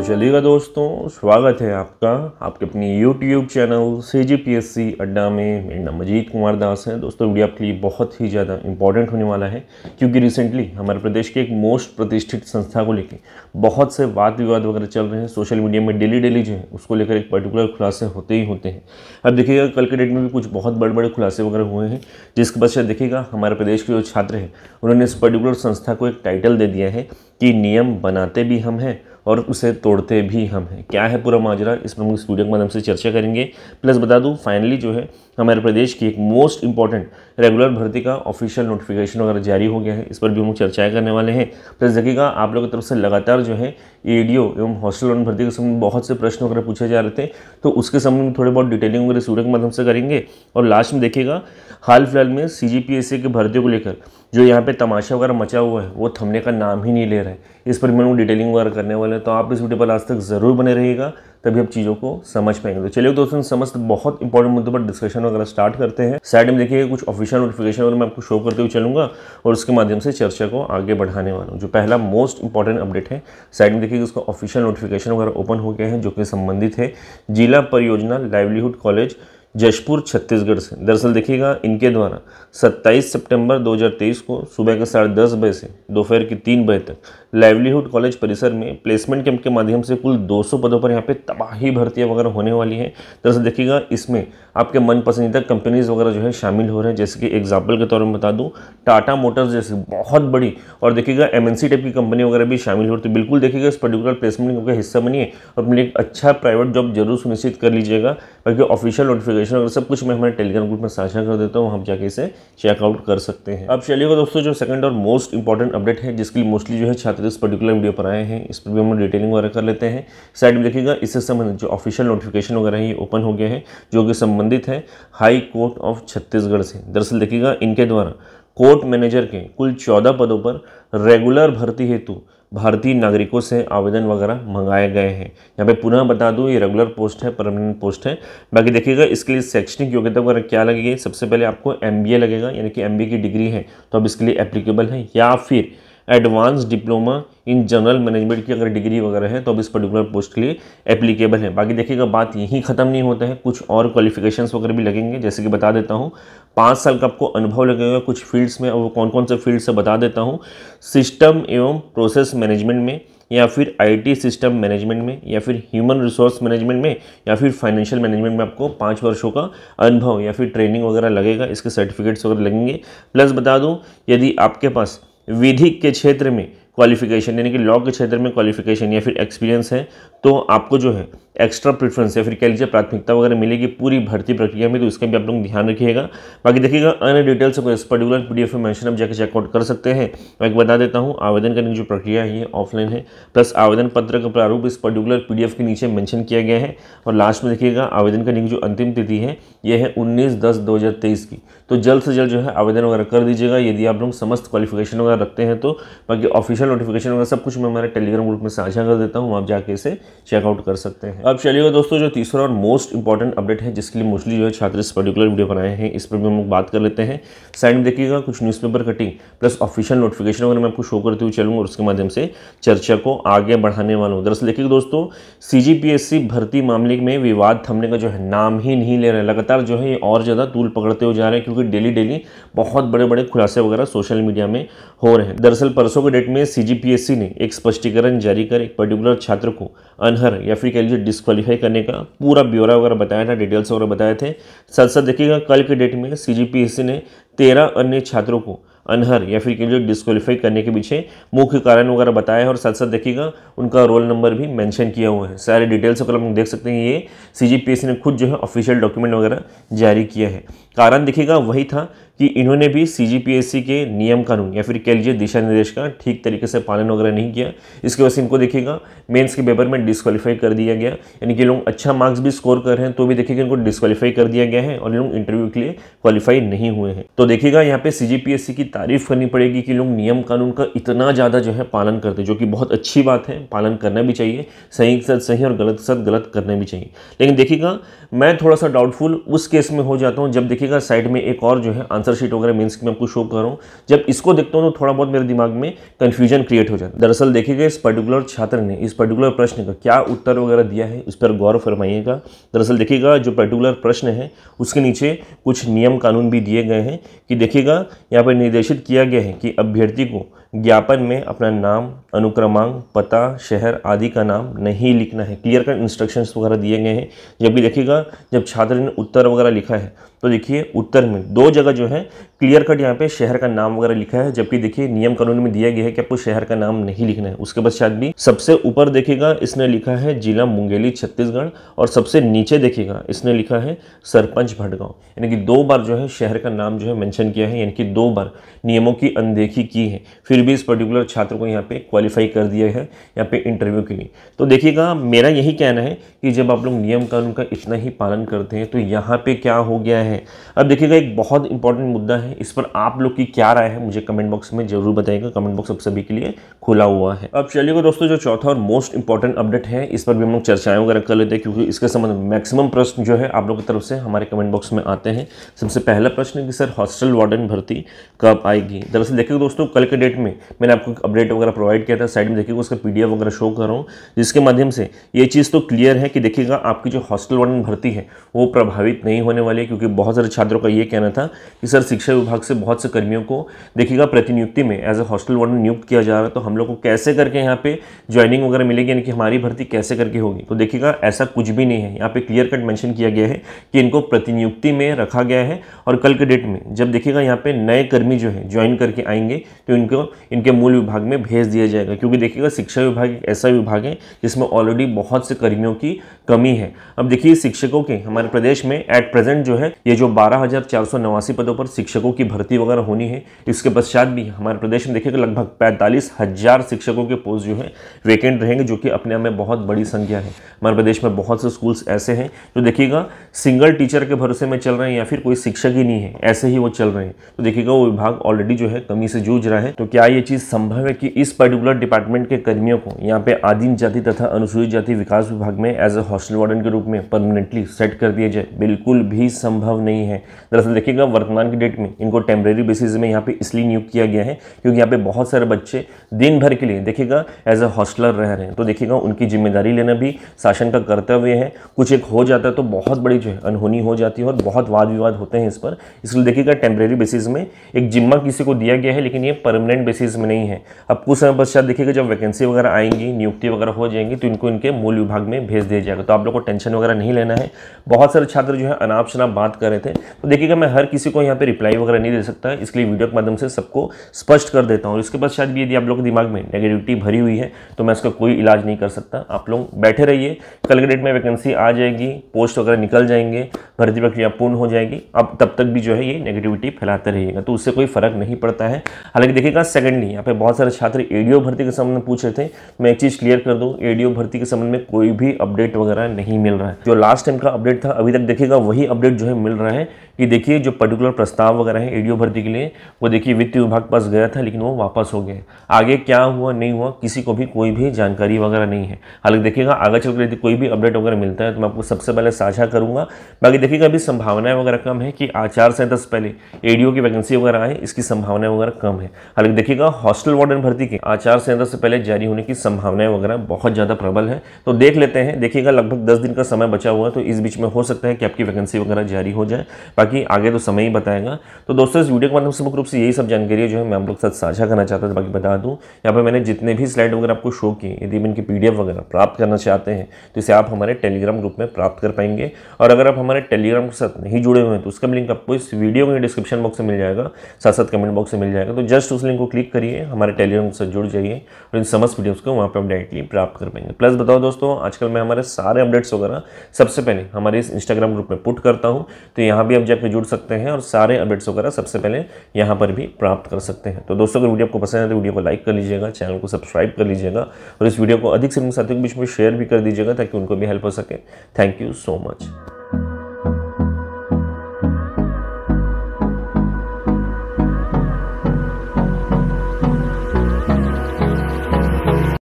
तो चलिएगा दोस्तों, स्वागत है आपका आपके अपनी YouTube चैनल CGPSC अड्डा में। मेरा नाम अजीत कुमार दास है। दोस्तों वीडियो आपके लिए बहुत ही ज़्यादा इंपॉर्टेंट होने वाला है, क्योंकि रिसेंटली हमारे प्रदेश के एक मोस्ट प्रतिष्ठित संस्था को लेकर बहुत से वाद विवाद वगैरह चल रहे हैं। सोशल मीडिया में डेली जो है उसको लेकर एक पर्टिकुलर खुलासे होते ही होते हैं। अब देखिएगा कल के डेट में भी कुछ बहुत बड़े खुलासे वगैरह हुए हैं, जिसके पश्चात देखिएगा हमारे प्रदेश के जो छात्र हैं उन्होंने इस पर्टिकुलर संस्था को एक टाइटल दे दिया है कि नियम बनाते भी हम हैं और उसे तोड़ते भी हम हैं। क्या है पूरा माजरा, इस पर हम इस वीडियो के माध्यम से चर्चा करेंगे। प्लस बता दूं, फाइनली जो है हमारे प्रदेश की एक मोस्ट इंपॉर्टेंट रेगुलर भर्ती का ऑफिशियल नोटिफिकेशन वगैरह जारी हो गया है, इस पर भी हम चर्चाएं करने वाले हैं। प्लस देखिएगा आप लोगों की तरफ से लगातार जो है एडीओ एवं हॉस्टल वन भर्ती के संबंध में बहुत से प्रश्न वगैरह पूछे जा रहे थे, तो उसके संबंध में थोड़े बहुत डिटेलिंग वगैरह इस वीडियो के माध्यम से करेंगे। और लास्ट में देखिएगा हाल फिलहाल में CGPSC की भर्तियों को लेकर जो यहाँ पे तमाशा वगैरह मचा हुआ है वो थमने का नाम ही नहीं ले रहा है, इस पर मैं डिटेलिंग वगैरह करने वाले हैं। तो आप इस वीडियो पर लास्ट तक ज़रूर बने रहिएगा, तभी आप चीज़ों को समझ पाएंगे। तो चलिए दोस्तों, समस्त बहुत इंपॉर्टेंट मुद्दों पर डिस्कशन वगैरह स्टार्ट करते हैं। साइड में देखिए कुछ ऑफिशियल नोटिफिकेशन वगैरह मैं आपको शो करते हुए चलूंगा और उसके माध्यम से चर्चा को आगे बढ़ाने वाला हूँ। जो पहला मोस्ट इंपॉर्टेंट अपडेट है, साइड में देखिए उसका ऑफिशियल नोटिफिकेशन वगैरह ओपन हो गया है, जो कि संबंधित है जिला परियोजना लाइवलीहुड कॉलेज जशपुर छत्तीसगढ़ से। दरअसल देखिएगा इनके द्वारा 27 सितंबर 2023 को सुबह के 10:30 बजे से दोपहर के 3 बजे तक लाइवलीहुड कॉलेज परिसर में प्लेसमेंट कैंप के माध्यम से कुल 200 पदों पर यहाँ पे तबाही भर्तियाँ वगैरह होने वाली हैं। दरअसल देखिएगा इसमें आपके मन पसंदीदा कंपनीज वगैरह जो है शामिल हो रहे हैं, जैसे कि एग्जाम्पल के तौर में बता दूँ टाटा मोटर्स जैसी बहुत बड़ी, और देखिएगा MNC टाइप की कंपनी वगैरह भी शामिल हो रही है। तो बिल्कुल देखिएगा इस पर्टिकुलर प्लेसमेंट का हिस्सा बनिए और अपने एक अच्छा प्राइवेट जॉब जरूर सुनिश्चित कर लीजिएगा। बाकी ऑफिशियल नोटिफिकेशन और सब कुछ मैं हमारे टेलीग्राम ग्रुप में साझा कर देता हूँ, वहाँ जाके इसे चेकआउट कर सकते हैं। अब चलिएगा दोस्तों, जो सेकंड और मोस्ट इंपॉर्टेंट अपडेट है जिसके लिए मोस्टली जो है छात्र इस पर्टिकुलर वीडियो पर आए हैं, इस पर भी हम डिटेलिंग वगैरह कर लेते हैं। साइड में देखिएगा इससे संबंधित जो ऑफिशियल नोटिफिकेशन वगैरह है ये ओपन हो गया है, जो कि संबंधित है हाई कोर्ट ऑफ छत्तीसगढ़ से। दरअसल देखिएगा इनके द्वारा कोर्ट मैनेजर के कुल 14 पदों पर रेगुलर भर्ती हेतु भारतीय नागरिकों से आवेदन वगैरह मंगाए गए हैं। यहाँ पे पुनः बता दूं ये रेगुलर पोस्ट है, परमानेंट पोस्ट है। बाकी देखिएगा इसके लिए शैक्षणिक योग्यता वगैरह क्या लगेगी, सबसे पहले आपको MBA लगेगा, यानी कि MBA की डिग्री है तो अब इसके लिए एप्लीकेबल है, या फिर advance diploma in general management की अगर डिग्री वगैरह है तो अब इस पर्टिकुलर पोस्ट के लिए एप्लीकेबल है। बाकी देखिएगा बात यहीं ख़त्म नहीं होता है, कुछ और क्वालिफिकेशंस वगैरह भी लगेंगे, जैसे कि बता देता हूँ 5 साल का आपको अनुभव लगेगा कुछ फील्ड्स में, और वो कौन कौन से फील्ड्स से बता देता हूँ। सिस्टम एवं प्रोसेस मैनेजमेंट में, या फिर IT सिस्टम मैनेजमेंट में, या फिर ह्यूमन रिसोर्स मैनेजमेंट में, या फिर फाइनेंशियल मैनेजमेंट में आपको 5 वर्षों का अनुभव या फिर ट्रेनिंग वगैरह लगेगा, इसके सर्टिफिकेट्स वगैरह लगेंगे। प्लस बता दूँ यदि आपके पास विधिक के क्षेत्र में क्वालिफिकेशन यानी कि लॉ के क्षेत्र में क्वालिफिकेशन या फिर एक्सपीरियंस है तो आपको जो है एक्स्ट्रा प्रेफरेंस या फिर कह लीजिए प्राथमिकता वगैरह मिलेगी पूरी भर्ती प्रक्रिया में, तो इसका भी आप लोग ध्यान रखिएगा। बाकी देखिएगा अन्य डिटेल्स को इस पर्टिकुलर PDF में मेंशन आप जाकर चेकआउट कर सकते हैं। मैं एक बता देता हूँ आवेदन करने की जो प्रक्रिया है ये ऑफलाइन है, प्लस आवेदन पत्र का प्रारूप इस पर्टिकुलर PDF के नीचे मेंशन किया गया है। और लास्ट में देखिएगा आवेदन करने की जो अंतिम तिथि है ये है 19/10/2023 की, तो जल्द से जल्द जो है आवेदन वगैरह कर दीजिएगा यदि आप लोग समस्त क्वालिफिकेशन वगैरह रखते हैं तो। बाकी ऑफिशियल नोटिफिकेशन वगैरह सब कुछ मैं हमारे टेलीग्राम ग्रुप में साझा कर देता हूँ, आप जाके इसे चेकआउट कर सकते हैं। अब चलिएगा दोस्तों, जो तीसरा और मोस्ट इंपॉर्टेंट अपडेट है जिसके लिए मोस्टली जो है छात्र इस पर्टिकुलर वीडियो पर आए हैं, इस पर भी हम लोग बात कर लेते हैं। साइड में देखिएगा कुछ newspaper cutting plus official notification वगैरह मैं आपको शो करते हुए चलूंगा और उसके माध्यम से चर्चा को आगे बढ़ाने वाला हूँ। दरअसल देखिएगा दोस्तों, CGPSC भर्ती मामले में विवाद थमने का जो है नाम ही नहीं ले रहे हैं। लगातार जो है ये और ज़्यादा तूल पकड़ते हुए जा रहे हैं, क्योंकि डेली बहुत बड़े खुलासे वगैरह सोशल मीडिया में हो रहे हैं। दरअसल परसों के डेट में CGPSC ने एक स्पष्टीकरण जारी कर एक पर्टिकुलर छात्र को अनहर या फिर कह लीजिए डिस्क्वालीफाई करने का पूरा ब्यौरा वगैरह बताया था, डिटेल्स वगैरह बताए थे। साथ साथ देखिएगा कल के डेट में CGPSC ने 13 अन्य छात्रों को अनहर या फिर कह लीजिए डिस्क्वालीफाई करने के पीछे मुख्य कारण वगैरह बताया है, और साथ साथ देखिएगा उनका रोल नंबर भी मेंशन किया हुआ है। सारे डिटेल्स वगैरह हम देख सकते हैं, ये CGPSC ने खुद जो है ऑफिशियल डॉक्यूमेंट वगैरह जारी किया है। कारण देखिएगा वही था कि इन्होंने भी CGPSC के नियम कानून या फिर कह लीजिए दिशा निर्देश का ठीक तरीके से पालन वगैरह नहीं किया, इसकी वजह से इनको देखिएगा मेंस के पेपर में डिस्क्वालीफाई कर दिया गया। यानी कि लोग अच्छा मार्क्स भी स्कोर कर रहे हैं तो भी देखिएगा इनको डिस्क्वालीफाई कर दिया गया है और ये लोग इंटरव्यू के लिए क्वालिफाई नहीं हुए हैं। तो देखिएगा यहाँ पे CGPSC की तारीफ करनी पड़ेगी कि लोग नियम कानून का इतना ज़्यादा जो है पालन करते हैं, जो कि बहुत अच्छी बात है, पालन करना भी चाहिए, सही के साथ सही और गलत के साथ गलत करना भी चाहिए। लेकिन देखिएगा मैं थोड़ा सा डाउटफुल उस केस में हो जाता हूँ जब देखिएगा साइड में एक और जो है आंसर आंसर शीट वगैरह मेंस की मैं आपको शो कर रहा हूँ, जब इसको देखता हूँ तो थोड़ा बहुत मेरे दिमाग में कन्फ्यूजन क्रिएट हो जाता है। दरअसल देखिएगा इस पर्टिकुलर छात्र ने इस पर्टिकुलर प्रश्न का क्या उत्तर वगैरह दिया है, उस पर गौर फरमाइएगा। दरअसल देखिएगा जो पर्टिकुलर प्रश्न है उसके नीचे कुछ नियम कानून भी दिए गए हैं कि देखिएगा यहाँ पर निर्देशित किया गया है कि अभ्यर्थी को ज्ञापन में अपना नाम, अनुक्रमांक, पता, शहर आदि का नाम नहीं लिखना है। क्लियर कट इंस्ट्रक्शंस वगैरह दिए गए हैं। जब भी देखिएगा जब छात्र ने उत्तर वगैरह लिखा है तो देखिए उत्तर में 2 जगह जो है क्लियर कट यहाँ पे शहर का नाम वगैरह लिखा है, जबकि देखिए नियम कानून में दिया गया है कि आपको शहर का नाम नहीं लिखना है। उसके बाद शायद भी सबसे ऊपर देखिएगा इसने लिखा है जिला मुंगेली छत्तीसगढ़, और सबसे नीचे देखिएगा इसने लिखा है सरपंच भटगांव, यानी कि 2 बार जो है शहर का नाम जो है मेंशन किया है, यानी कि 2 बार नियमों की अनदेखी की है। फिर भी इस पर्टिकुलर छात्र को यहाँ पे क्वालिफाई कर दिया है यहाँ पे इंटरव्यू के लिए। तो देखिएगा मेरा यही कहना है कि जब आप लोग नियम कानून का इतना ही पालन करते हैं तो यहाँ पे क्या हो गया है। अब देखिएगा एक बहुत इंपॉर्टेंट मुद्दा है, इस पर आप लोग की क्या राय है मुझे कमेंट बॉक्स में जरूर बताइएगा। कमेंट बॉक्स आप सभी के लिए खुला हुआ है। अब चलिएगा दोस्तों जो चौथा और मोस्ट इंपॉर्टेंट अपडेट है इस पर भी हम लोग चर्चाएं वगैरह कर लेते हैं, क्योंकि इसके संबंध में मैक्सिमम प्रश्न जो है आप लोग की तरफ से हमारे कमेंट बॉक्स में आते हैं। सबसे पहला प्रश्न है कि सर हॉस्टल वार्डन भर्ती कब आएगी। दरअसल देखिएगा दोस्तों कल के डेट में मैंने आपको अपडेट वगैरह प्रोवाइड किया था, साइड में देखिएगा उसका PDF वगैरह शो कर रहा हूँ, जिसके माध्यम से ये चीज़ तो क्लियर है कि देखिएगा आपकी जो हॉस्टल वार्डन भर्ती है वो प्रभावित नहीं होने वाली है। क्योंकि बहुत सारे छात्रों का ये कहना था कि सर शिक्षा विभाग से बहुत से कर्मियों को देखिएगा प्रतिनियुक्ति में एज ए हॉस्टल वार्डन नियुक्त किया जा रहा है, तो हम लोग को कैसे करके यहाँ पे ज्वाइनिंग वगैरह मिलेगी, यानी कि हमारी भर्ती कैसे करके होगी। तो देखिएगा ऐसा कुछ भी नहीं है, यहाँ पे क्लियर कट मेंशन किया गया है कि इनको प्रतिनियुक्ति में रखा गया है। और कल के डेट में जब देखिएगा यहाँ पे नए कर्मी जो है ज्वाइन करके आएंगे तो इनको इनके मूल विभाग में भेज दिया जाएगा। क्योंकि देखिएगा शिक्षा विभाग एक ऐसा विभाग है जिसमें ऑलरेडी बहुत से कर्मियों की कमी है। अब देखिए शिक्षकों के हमारे प्रदेश में एट प्रेजेंट जो है ये जो 12,489 पदों पर शिक्षकों की भर्ती वगैरह होनी है। इसके पश्चात भी हमारे प्रदेश में देखिएगा लगभग 45,000 शिक्षकों के पोस्ट जो है वेकेंट रहेंगे, जो कि अपने आप में बहुत बड़ी संख्या है। हमारे प्रदेश में बहुत से स्कूल्स ऐसे हैं जो देखिएगा सिंगल टीचर के भरोसे में चल रहे हैं या फिर कोई शिक्षक ही नहीं है, ऐसे ही वो चल रहे हैं। तो देखिएगा वो विभाग ऑलरेडी जो है कमी से जूझ रहा है। तो क्या ये चीज़ संभव है कि इस पर्टिकुलर डिपार्टमेंट के कर्मियों को यहाँ पे आदिम जाति तथा अनुसूचित जाति विकास विभाग में एज ए हॉस्टल वार्डन के रूप में परमानेंटली सेट कर दिया जाए? बिल्कुल भी संभव नहीं है। दरअसल देखिएगा वर्तमान की डेट में इनको टेम्परेरी बेसिस में यहाँ पे इसलिए नियुक्त किया गया है क्योंकि यहाँ पे बहुत सारे बच्चे दिन भर के लिए देखिएगा एज ए हॉस्टलर रह रहे हैं। तो देखिएगा उनकी जिम्मेदारी लेना भी शासन का कर्तव्य है। कुछ एक हो जाता है तो बहुत बड़ी जो है अनहोनी हो जाती है और बहुत वाद विवाद होते हैं इस पर। इसलिए देखिएगा टेम्परेरी बेसिस में एक जिम्मा किसी को दिया गया है, लेकिन ये परमानेंट बेसिस में नहीं है। अब कुछ समय पश्चात देखिएगा जब वैकेंसी वगैरह आएंगी, नियुक्ति वगैरह हो जाएंगी, तो इनको इनके मूल विभाग में भेज दिया जाएगा। तो आप लोग को टेंशन वगैरह नहीं लेना है। बहुत सारे छात्र जो है अनाप शनाप बात कर रहे थे, तो देखिएगा मैं हर किसी को यहाँ पे रिप्लाई वगैरह नहीं दे सकता, इसलिए वीडियो के माध्यम से सबको स्पष्ट कर देता हूँ। इसके बाद शायद भी यदि आप लोग के दिमाग में नेगेटिविटी भरी हुई है तो मैं इसका कोई इलाज नहीं कर सकता। आप लोग बैठे रहिए, कल के डेट में वैकेंसी आ जाएगी, पोस्ट वगैरह निकल जाएंगे, भर्ती प्रक्रिया पूर्ण हो जाएगी। अब तब तक भी जो है ये नेगेटिविटी फैलाते रहिएगा, तो उससे कोई फर्क नहीं पड़ता है। हालांकि देखिएगा सेकेंडली यहाँ पे बहुत सारे छात्र एडीओ भर्ती के संबंध में पूछ रहे थे। मैं एक चीज़ क्लियर कर दूँ, एडीओ भर्ती के संबंध में कोई भी अपडेट वगैरह नहीं मिल रहा है। जो लास्ट टाइम का अपडेट था अभी तक देखिएगा वही अपडेट जो है मिल रहा है कि देखिए जो पर्टिकुलर प्रस्ताव वगैरह है एडीओ भर्ती के लिए वो देखिए वित्त विभाग पास गया था, लेकिन वो वापस हो गया। आगे क्या हुआ नहीं हुआ किसी को भी कोई भी जानकारी वगैरह नहीं है। हालांकि देखिएगा आगे चलकर यदि कोई भी अपडेट वगैरह मिलता है तो मैं आपको सबसे पहले साझा करूंगा। बाकी देखिएगा अभी संभावनाएं वगैरह कम है कि आचार संहिता से पहले एडीओ की वैकेंसी वगैरह आए, इसकी संभावनाएं वगैरह कम है। हालांकि देखिएगा हॉस्टल वार्डन भर्ती के आचार संहिता से पहले जारी होने की संभावनाएं वगैरह बहुत ज़्यादा प्रबल है। तो देख लेते हैं, देखिएगा लगभग 10 दिन का समय बचा हुआ है, तो इस बीच में हो सकता है कि आपकी वैकेंसी वगैरह जारी हो जाए। बाकी आगे तो समय ही बताएगा। तो दोस्तों इस वीडियो के माध्यम से मुख्य रूप से यही सब जानकारी जो है मैं आप लोग के साथ साझा करना चाहता था। बाकी बता दूं यहाँ पर मैंने जितने भी स्लाइड वगैरह आपको शो किए, यदि इनकी PDF वगैरह प्राप्त करना चाहते हैं तो इसे आप हमारे टेलीग्राम ग्रुप में प्राप्त कर पाएंगे। और अगर आप हमारे टेलीग्राम के साथ नहीं जुड़े हुए हैं तो उसका लिंक आपको इस वीडियो के डिस्क्रिप्शन बॉक्स में मिल जाएगा, साथ साथ कमेंट बॉक्स में मिल जाएगा। तो जस्ट उस लिंक को क्लिक करिए, हमारे टेलीग्राम के साथ जुड़ जाइए और इन समस्त वीडियोस को वहाँ पर आप डायरेक्टली प्राप्त कर पाएंगे। प्लस बताओ दोस्तों, आजकल मैं हमारे सारे अपडेट्स वगैरह सबसे पहले हमारे इस इंस्टाग्राम ग्रुप में पुट करता हूँ, तो यहाँ भी आप जाकर जुड़ सकते हैं और सारे अपडेट्स वगैरह सबसे पहले यहाँ पर भी प्राप्त कर सकते हैं। तो दोस्तों अगर वीडियो आपको पसंद है तो वीडियो को लाइक कर लीजिएगा, चैनल को सब्सक्राइब कर लीजिएगा और इस वीडियो को अधिक से अधिक साथियों के बीच में शेयर भी कर दीजिएगा ताकि उनको भी हेल्प हो सके। Thank you so much.